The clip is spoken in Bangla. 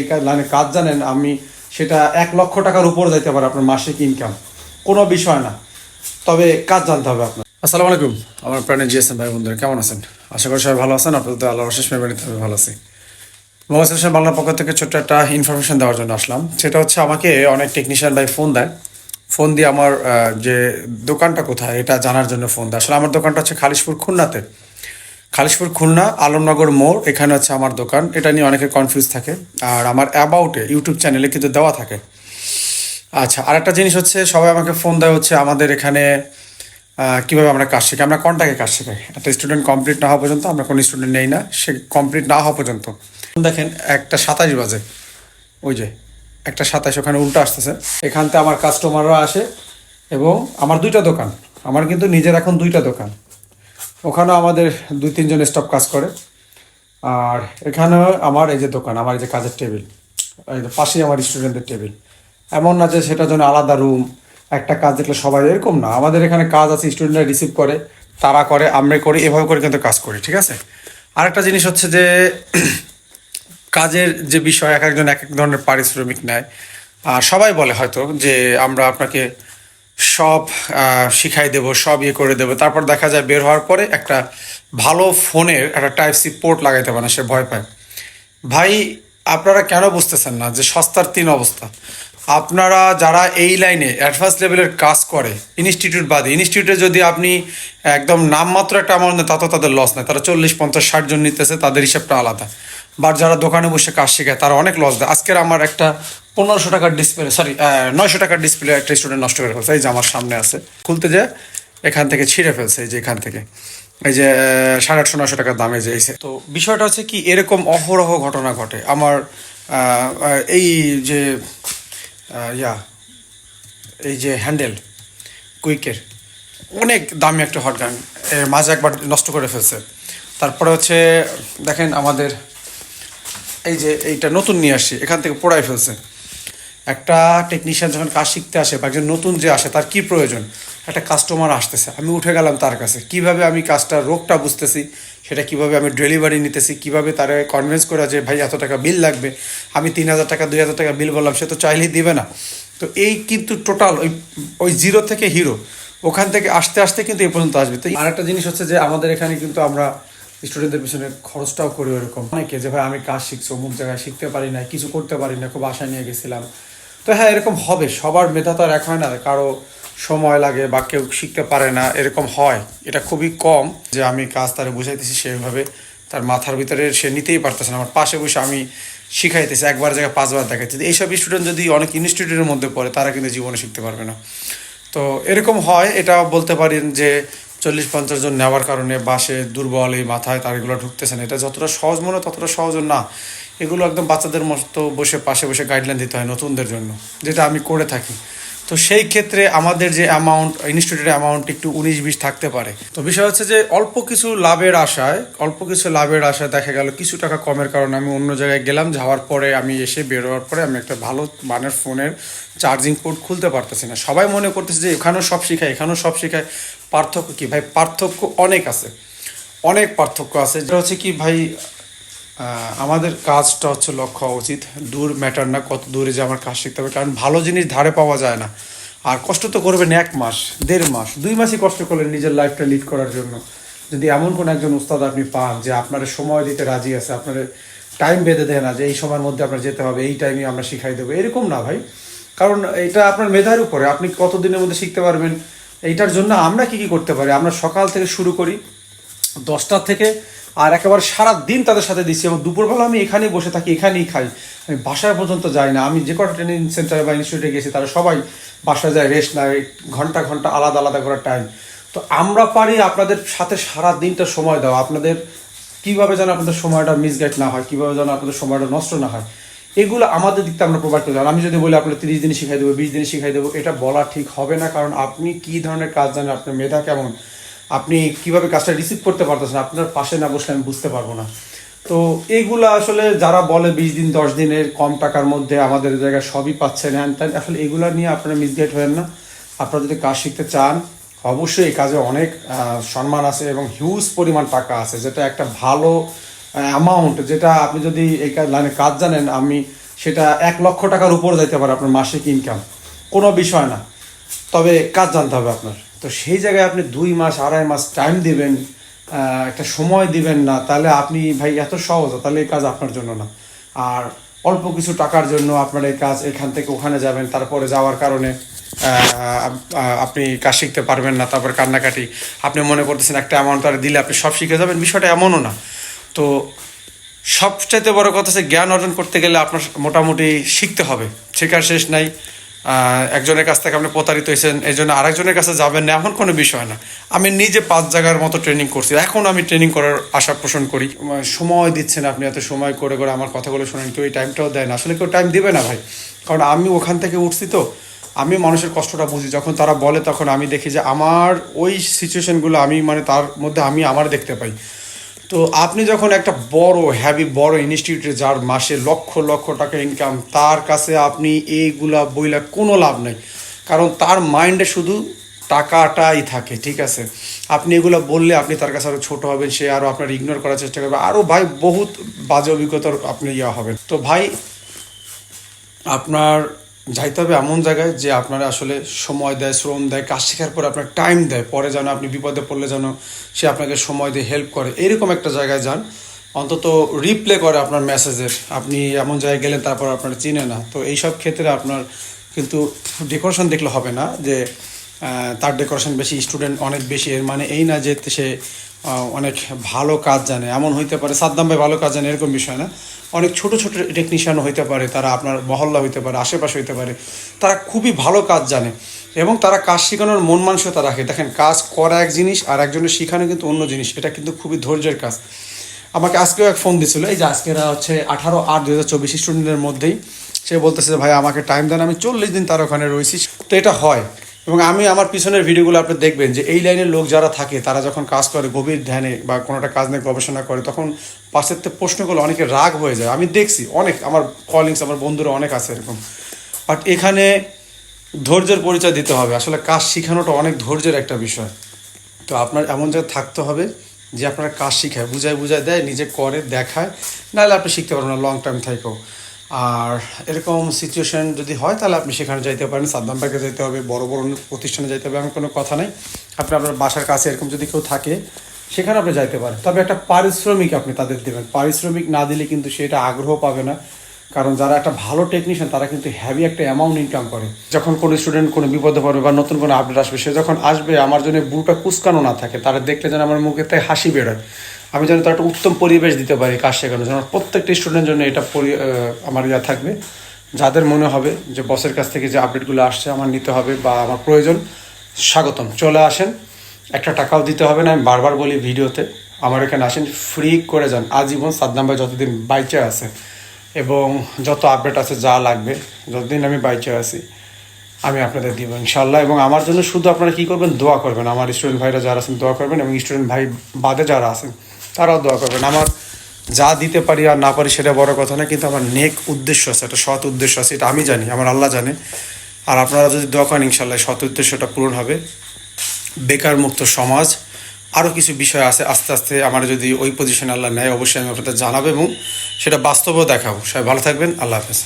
এই লাইনে কাজ জানেন, আমি সেটা 1 লক্ষ টাকার উপর যাইতে পারে আপনার মাসিক ইনকাম, কোনো বিষয় না, তবে কাজ জানতে হবে আপনার। আসসালামু আলাইকুম আমার প্রাণের জিএসএম ভাই বন্ধুরা, কেমন আছেন? আশা করি সবাই ভালো আছেন। আপনাদের আল্লাহর অশেষ মেহরবানিতে আমি ভালো আছি। মোবাইল সলিউশন বাংলার পক্ষ থেকে ছোট্ট একটা ইনফরমেশন দেওয়ার জন্য আসলাম। সেটা হচ্ছে, আমাকে অনেক টেকনিশিয়ান ভাই ফোন দেয়, ফোন দিয়ে আমার যে দোকানটা কোথায় এটা জানার জন্য ফোন দেয়। আসলে আমার দোকানটা হচ্ছে খালিশপুর খুলনাতে, খালিশপুর খুলনা আলমনগর মোড়, এখানে হচ্ছে আমার দোকান। এটা নিয়ে অনেকে কনফিউজ থাকে, আর আমার অ্যাবাউটে ইউটিউব চ্যানেলে কিন্তু দেওয়া থাকে। আচ্ছা, আরেকটা জিনিস হচ্ছে, সবাই আমাকে ফোন দেয় হচ্ছে আমাদের এখানে কীভাবে আমরা কাজ শিখি। আমরা কন্টাকে কাজ শেখাই, একটা স্টুডেন্ট কমপ্লিট না হওয়া পর্যন্ত আমরা কোনো স্টুডেন্ট নেই না, সে কমপ্লিট না হওয়া পর্যন্ত। দেখেন 1:27 বাজে, ওই যে 1:27 ওখানে উল্টো আসতেছে। এখানতে আমার কাস্টমাররা আসে, এবং আমার 2টা দোকান, আমার কিন্তু নিজের এখন 2টা দোকান। ওখানেও আমাদের 2-3 জন স্টাফ কাজ করে। আর এখানেও আমার এই যে দোকান, আমার এই যে কাজের টেবিল, এই পাশেই আমার স্টুডেন্টদের টেবিল। এমন না যে সেটার জন্য আলাদা রুম, একটা কাজ দেখলে সবাই, এরকম না। আমাদের এখানে কাজ আছে, স্টুডেন্টরা রিসিভ করে, তারা করে, আমরা করি, এভাবে করে কিন্তু কাজ করি, ঠিক আছে? আরেকটা জিনিস হচ্ছে যে কাজের যে বিষয়, এক একজন এক এক ধরনের পারিশ্রমিক নেয়। আর সবাই বলে হয়তো যে আমরা আপনাকে সব শিখাই দেবো, সব ইয়ে করে দেবো, তারপর দেখা যায় বের হওয়ার পরে একটা ভালো ফোনের একটা টাইপ-সি পোর্ট লাগাইতে পারে না, সে ভয় পায়। ভাই, আপনারা কেন বুঝতেছেন না যে সস্তার 3 অবস্থা? আপনারা যারা এই লাইনে অ্যাডভান্স লেভেলের কাজ করে, ইনস্টিটিউট বাদে, ইনস্টিটিউটে যদি আপনি একদম নামমাত্র একটা অ্যামাউন্ট নেয়, তাতে তাদের লস নেয়। তারা 40, 50, 60 জন নিতেছে, তাদের হিসাবটা আলাদা। বাট যারা দোকানে বসে কাজ শেখায়, তারা অনেক লস দেয়। আজকের আমার একটা 1500 টাকার ডিসপ্লে, সরি 900 টাকার ডিসপ্লে একটা স্টুডেন্ট নষ্ট করে ফেলছে। এই যে আমার সামনে আছে, খুলতে যে এখান থেকে ছিঁড়ে ফেলছে, এই যে এখান থেকে, এই যে 850-900 টাকার দামে যে এসে। তো বিষয়টা হচ্ছে কি, এরকম অহরহ ঘটনা ঘটে। আমার এই যে এই যে হ্যান্ডেল কুইকের অনেক দামি একটা হট গান, মাঝে একবার নষ্ট করে ফেলছে। তারপরে হচ্ছে দেখেন আমাদের এই যে এইটা নতুন নিয়ে আসছি, এখান থেকে পোড়াই ফেলছে। একটা টেকনিশিয়ান যখন কাজ শিখতে আসে, বা একজন নতুন যে আসে, তার কি প্রয়োজন? একটা কাস্টমার আসতেছে, আমি উঠে গেলাম তার কাছে, কিভাবে আমি কাজটার রোগটা বুঝতেছি, সেটা কিভাবে আমি ডেলিভারি নিতেছি, কিভাবে তারা কনভিন্স করা যে ভাই এত টাকা বিল লাগবে, আমি 3000 টাকা 2000 টাকা বিল বললাম, সে তো চাইলেই দিবে না। তো এই কিন্তু টোটাল ওই ওই জিরো থেকে হিরো, ওখান থেকে আস্তে আস্তে কিন্তু এই পর্যন্ত আসবে। তো আরেকটা জিনিস হচ্ছে যে আমাদের এখানে কিন্তু আমরা স্টুডেন্টদের পিছনে খরচটাও করি ওরকম অনেকে, যে ভাই আমি কাজ শিখছি, অমুক জায়গায় শিখতে পারি না, কিছু করতে পারি না, খুব আশা নিয়ে গেছিলাম। তো হ্যাঁ, এরকম হবে, সবার মেধা তো আর এক হয় না, কারো সময় লাগে বা কেউ শিখতে পারে না, এরকম হয়। এটা খুবই কম যে আমি কাজ তারা বুঝাইতেছি, সেভাবে তার মাথার ভিতরে সে নিতেই পারতেছে না। আমার পাশে বসে আমি শিখাইতেছি, একবার জায়গায় 5বার দেখাচ্ছি। এইসব স্টুডেন্ট যদি অনেক ইনস্টিটিউটের মধ্যে পড়ে, তারা কিন্তু জীবনে শিখতে পারবে না। তো এরকম হয়, এটা বলতে পারেন যে 40-50 জন নেওয়ার কারণে বাসে দুর্বল, এই মাথায় তার এগুলো ঢুকতেছে না। এটা যতটা সহজ মনে হয় ততটা সহজ না। এগুলো একদম বাচ্চাদের মতো বসে পাশে বসে গাইডলাইন দিতে হয় নতুনদের জন্য, যেটা আমি করে থাকি। তো সেই ক্ষেত্রে আমাদের যে অ্যামাউন্ট, ইনস্টিটিউটের অ্যামাউন্ট একটু 19-20 থাকতে পারে। তো বিষয় হচ্ছে যে অল্প কিছু লাভের আশায় দেখা গেল কিছু টাকা কমের কারণে আমি অন্য জায়গায় গেলাম, যাওয়ার পরে আমি এসে বেরোয়ার পরে আমি একটা ভালো মানের ফোনের চার্জিং পোর্ট খুলতে পারতেছি না। সবাই মনে করতেছে যে এখানেও সব শেখায়। পার্থক্য কি ভাই? পার্থক্য অনেক আছে, অনেক পার্থক্য আছে। যেটা হচ্ছে কি ভাই, আমাদের কাজটা হচ্ছে লক্ষ্য হওয়া উচিত, দূর ম্যাটার না কত দূরে যে আমার কাজ শিখতে হবে। কারণ ভালো জিনিস ধারে পাওয়া যায় না। আর কষ্ট তো করবেন 1 মাস, 1.5 মাস, 2 মাসই কষ্ট করলেন নিজের লাইফটা লিড করার জন্য। যদি এমন কোনো একজন উস্তাদ আপনি পান যে আপনার সময় দিতে রাজি আছে, আপনার টাইম বেঁধে দেয় না যে এই সময়ের মধ্যে আপনার যেতে হবে, এই টাইমে আমরা শিখাই দেবো, এরকম না ভাই। কারণ এটা আপনার মেধার উপরে, আপনি কতদিনের মধ্যে শিখতে পারবেন। এইটার জন্য আমরা কি করতে পারি, আমরা সকাল থেকে শুরু করি 10টা থেকে, আর একেবারে সারা দিন তাদের সাথে দিচ্ছি, এবং দুপুরবেলা আমি এখানেই বসে থাকি, এখানেই খাই, আমি বাসায় পর্যন্ত যাই না। আমি যে কটা ট্রেনিং সেন্টারে বা ইনস্টিটিউটে গেছি, তারা সবাই বাসায় যায়, রেস্ট নেয়, ঘন্টা ঘন্টা আলাদা আলাদা করার টাইম। তো আমরা পারি আপনাদের সাথে সারা দিনটা সময় দেওয়া, আপনাদের কীভাবে যেন আপনাদের সময়টা মিসগাইড না হয়, কীভাবে যেন আপনাদের সময়টা নষ্ট না হয়, এগুলো আমাদের দিকটা আমরা প্রোভাইড করতে পারি। আমি যদি বলি আপনার 30 দিনে শিখাই দেবো, 20 দিনে শিখাই দেবো, এটা বলা ঠিক হবে না। কারণ আপনি কী ধরনের কাজ জানেন, আপনার মেধা কেমন, আপনি কিভাবে কাজটা রিসিভ করতে পারতেছেন, আপনার পাশে না বসলে আমি বুঝতে পারবো না। তো এইগুলো আসলে যারা বলে 20 দিন 10 দিনের কম টাকার মধ্যে আমাদের জায়গায় সবই পাচ্ছেন, হ্যান ত্যান, আসলে এগুলো নিয়ে আপনারা মিসগাইড হবেন না। আপনারা যদি কাজ শিখতে চান, অবশ্যই এই কাজে অনেক সম্মান আছে এবং হিউজ পরিমাণ টাকা আছে, যেটা একটা ভালো অ্যামাউন্ট, যেটা আপনি যদি এই লাইনে কাজ জানেন, আমি সেটা 1 লক্ষ টাকার উপর যাইতে পারে আপনার মাসিক ইনকাম, কোনো বিষয় না, তবে কাজ জানতে হবে আপনার। তো সেই জায়গায় আপনি 2 মাস 2.5 মাস টাইম দিবেন, একটা সময় দিবেন না, তাহলে আপনি ভাই এত সহজ, তাহলে এই কাজ আপনার জন্য না। আর অল্প কিছু টাকার জন্য আপনার এই কাজ, এখান থেকে ওখানে যাবেন, তারপরে যাওয়ার কারণে আপনি কাজ শিখতে পারবেন না, তারপর কান্নাকাটি, আপনি মনে করতেছেন একটা অ্যামাউন্ট আর দিলে আপনি সব শিখে যাবেন, বিষয়টা এমনও না। তো সবচাইতে বড় কথা হচ্ছে জ্ঞান অর্জন করতে গেলে আপনার মোটামুটি শিখতে হবে, শেখার শেষ নাই। একজনের কাছ থেকে আপনি প্রতারিত হয়েছেন, এই জন্য আরেকজনের কাছে যাবেন না, এমন কোনো বিষয় না। আমি নিজে 5 জায়গার মতো ট্রেনিং করছি, এখন আমি ট্রেনিং করার আশা পোষণ করি। সময় দিচ্ছেন আপনি, এত সময় করে করে আমার কথাগুলো শোনেন, কেউ এই টাইমটাও দেয় না, আসলে কেউ টাইম দিবে না ভাই, কারণ আমি ওখান থেকে উঠছি। তো আমি মানুষের কষ্টটা বুঝি, যখন তারা বলে তখন আমি দেখি যে আমার ওই সিচুয়েশনগুলো আমি মানে তার মধ্যে আমি আমার দেখতে পাই। তো আপনি যখন একটা বড় ইনস্টিটিউটে যার মাসে লক্ষ লক্ষ টাকা ইনকাম, তার কাছে আপনি এইগুলা বইলা কোনো লাভ নেই, কারণ তার মাইন্ডে শুধু টাকাটাই থাকে, ঠিক আছে? আপনি এগুলো বললে আপনি তার কাছে আরও ছোটো হবেন, সে আরও আপনার ইগনোর করার চেষ্টা করবে, আরও ভাই বহুত বাজে অভিজ্ঞতার আপনি হবেন। তো ভাই আপনার যাইতে হবে এমন জায়গায় যে আপনারা আসলে সময় দেয়, শ্রম দেয়, কাজ শেখার পরে আপনার টাইম দেয়, পরে যেন আপনি বিপদে পড়লে যেন সে আপনাকে সময় দিয়ে হেল্প করে, এরকম একটা জায়গায় যান, অন্তত রিপ্লে করে আপনার মেসেজের। আপনি এমন জায়গায় গেলেন তারপর আপনার চিনে না, তো এইসব ক্ষেত্রে আপনার কিন্তু ডেকোরেশন দেখলে হবে না যে তার ডেকোরেশন বেশি, স্টুডেন্ট অনেক বেশি, এর মানে এই না যে সে অনেক ভালো কাজ জানে, এমন হইতে পারে। সাদ্দাম ভাই ভালো কাজ জানে এরকম বিষয় না, অনেক ছোট ছোট টেকনিশিয়ানও হইতে পারে, তারা আপনার মহল্লা হইতে পারে, আশেপাশে হইতে পারে, তারা খুবই ভালো কাজ জানে এবং তারা কাজ শেখানোর মন মানসিকতা রাখে। দেখেন, কাজ করা এক জিনিস আর একজনের শেখানো কিন্তু অন্য জিনিস, এটা কিন্তু খুবই ধৈর্যের কাজ। আমাকে আজকেও এক ফোন দিছিল, এই যে আজকেরা হচ্ছে 18/8/2024 স্টুডেন্টের মধ্যেই, সে বলতেছে ভাই আমাকে টাইম দেন, আমি 40 দিন তার ওখানে রয়েছি। তো এটা হয়, এবং আমি আমার পিছনের ভিডিওগুলো আপনি দেখবেন যে এই লাইনের লোক যারা থাকে তারা যখন কাজ করে গভীর ধ্যানে বা কোনো একটা কাজ নিয়ে গবেষণা করে, তখন পাশের থেকে প্রশ্নগুলো অনেকে রাগ হয়ে যায়। আমি দেখছি অনেক, আমার কলিংস, আমার বন্ধুরা অনেক আছে এরকম। বাট এখানে ধৈর্যের পরিচয় দিতে হবে, আসলে কাজ শেখানোটা অনেক ধৈর্যের একটা বিষয়। তো আপনার এমন জায়গায় থাকতে হবে যে আপনারা কাজ শিখায়, বুঝায় দেয়, নিজে করে দেখায়, নাহলে আপনি শিখতে পারবেন না লং টাইম থেকেও। আর এরকম সিচুয়েশন যদি হয় তাহলে আপনি সেখানে যাইতে পারেন, সাদ্দাম ব্যাগে যেতে হবে, বড় বড় প্রতিষ্ঠানে যাইতে হবে, এমন কোনো কথা নেই। আপনি আপনার বাসার কাছে এরকম যদি কেউ থাকে সেখানে আপনি যাইতে পারেন, তবে একটা পারিশ্রমিক আপনি তাদের দেবেন। পারিশ্রমিক না দিলে কিন্তু সেটা আগ্রহ পাবে না, কারণ যারা একটা ভালো টেকনিশিয়ান তারা কিন্তু হ্যাভি একটা অ্যামাউন্ট ইনকাম করে। যখন কোনো স্টুডেন্ট কোনো বিপদে পড়বে বা নতুন কোনো আপডেট আসবে, সে যখন আসবে আমার জন্য বুকটা কুচকানো না থাকে, তারা দেখলে যেন আমার মুখে থেকে হাসি বেরোয়, আমি যেন তার একটা উত্তম পরিবেশ দিতে পারি কাজ শেখানোর জন্য। প্রত্যেকটা স্টুডেন্টের জন্য এটা আমার থাকবে, যাদের মনে হবে যে বসের কাছ থেকে যে আপডেটগুলো আসছে আমার নিতে হবে বা আমার প্রয়োজন, স্বাগতম, চলে আসেন, একটা টাকাও দিতে হবে না। আমি বারবার বলি ভিডিওতে, আমার এখানে আসেন, ফ্রি করে যান আজীবন। সাদ্দাম ভাই যতদিন বাইচে আছে এবং যত আপডেট আছে যা লাগবে, যতদিন আমি বাইচে আছি আমি আপনাদের দিব ইনশাল্লাহ। এবং আমার জন্য শুধু আপনারা কী করবেন, দোয়া করবেন। আমার স্টুডেন্ট ভাইরা যারা আছেন দোয়া করবেন, এবং স্টুডেন্ট ভাই বাদে যারা আছেন তারাও দোয়া করবেন। আমার যা দিতে পারি আর না পারি সেটা বড় কথা না, কিন্তু আমার নেক উদ্দেশ্য আছে, একটা সৎ উদ্দেশ্য আছে, এটা আমি জানি, আমার আল্লাহ জানে। আর আপনারা যদি দোয়া করেন ইনশাল্লাহ সৎ উদ্দেশ্যটা পূরণ হবে। বেকার মুক্ত সমাজ, আরও কিছু বিষয় আছে, আস্তে আস্তে আমার যদি ওই পজিশনে আল্লাহ নেয় অবশ্যই আমি আপনাদের জানাবো এবং সেটা বাস্তবেও দেখাবো। সবাই ভালো থাকবেন, আল্লাহ হাফেজ।